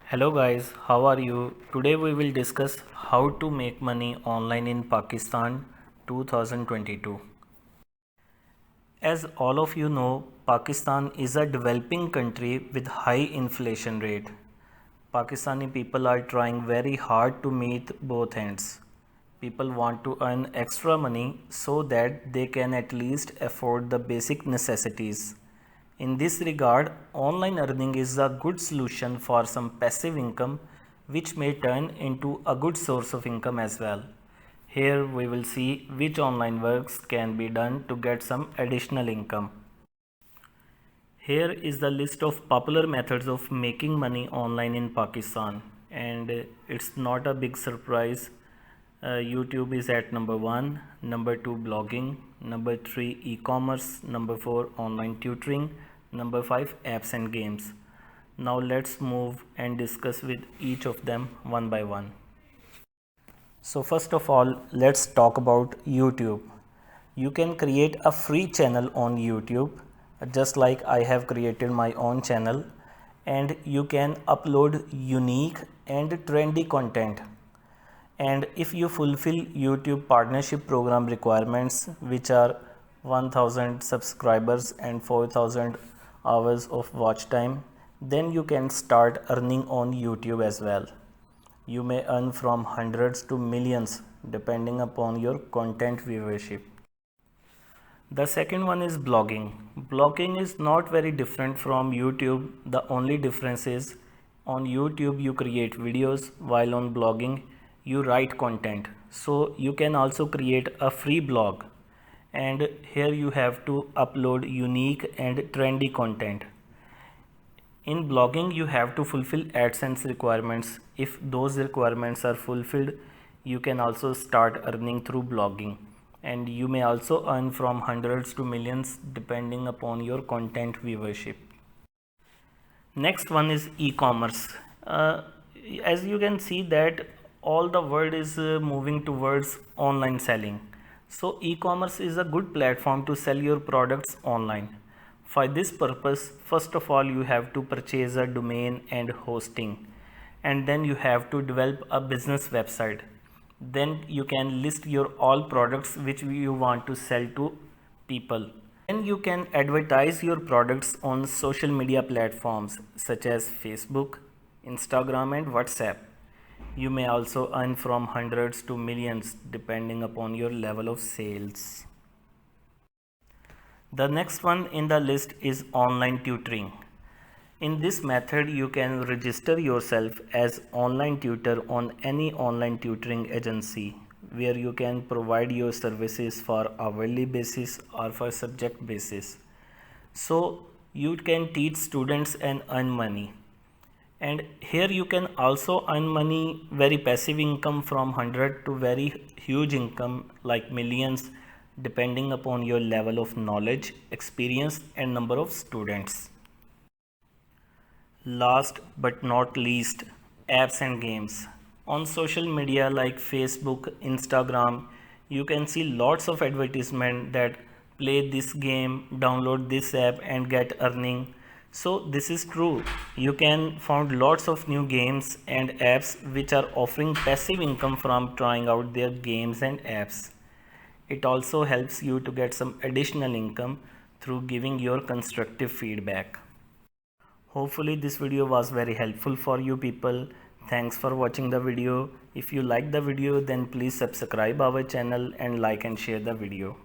Hello guys, how are you? Today we will discuss how to make money online in Pakistan 2022. As all of you know, Pakistan is a developing country with high inflation rate. Pakistani people are trying very hard to meet both ends. People want to earn extra money so that they can at least afford the basic necessities. In this regard, online earning is a good solution for some passive income which may turn into a good source of income as well. Here we will see which online works can be done to get some additional income. Here is the list of popular methods of making money online in Pakistan, and it's not a big surprise. YouTube is at number 1, number 2 blogging, number 3 e-commerce, number 4 online tutoring, number 5 apps and games. Now let's move and discuss with each of them one by one. So first of all, let's talk about YouTube. You can create a free channel on YouTube, just like I have created my own channel, and you can upload unique and trendy content. And if you fulfill YouTube partnership program requirements, which are 1000 subscribers and 4000 hours of watch time, then you can start earning on YouTube as well. You may earn from hundreds to millions depending upon your content viewership. The second one is blogging. Blogging is not very different from YouTube. The only difference is on YouTube you create videos, while on blogging you write content. So you can also create a free blog, and here you have to upload unique and trendy content. In blogging you have to fulfill AdSense requirements. If those requirements are fulfilled, you can also start earning through blogging, and you may also earn from hundreds to millions depending upon your content viewership. Next one is e-commerce. As you can see that all the world is moving towards online selling. So e-commerce is a good platform to sell your products online. For this purpose, first of all you have to purchase a domain and hosting, and then you have to develop a business website. Then you can list your all products which you want to sell to people. Then you can advertise your products on social media platforms such as Facebook, Instagram and WhatsApp. You may also earn from hundreds to millions depending upon your level of sales. The next one in the list is online tutoring. In this method, you can register yourself as online tutor on any online tutoring agency where you can provide your services for hourly basis or for subject basis. So you can teach students and earn money. And here you can also earn money, very passive income from 100 to very huge income like millions depending upon your level of knowledge, experience and number of students. Last but not least, apps and games. On social media like Facebook, Instagram, you can see lots of advertisement that play this game, download this app and get earning. So this is true. You can find lots of new games and apps which are offering passive income from trying out their games and apps. It also helps you to get some additional income through giving your constructive feedback. Hopefully this video was very helpful for you people. Thanks for watching the video. If you like the video, then please subscribe our channel and like and share the video.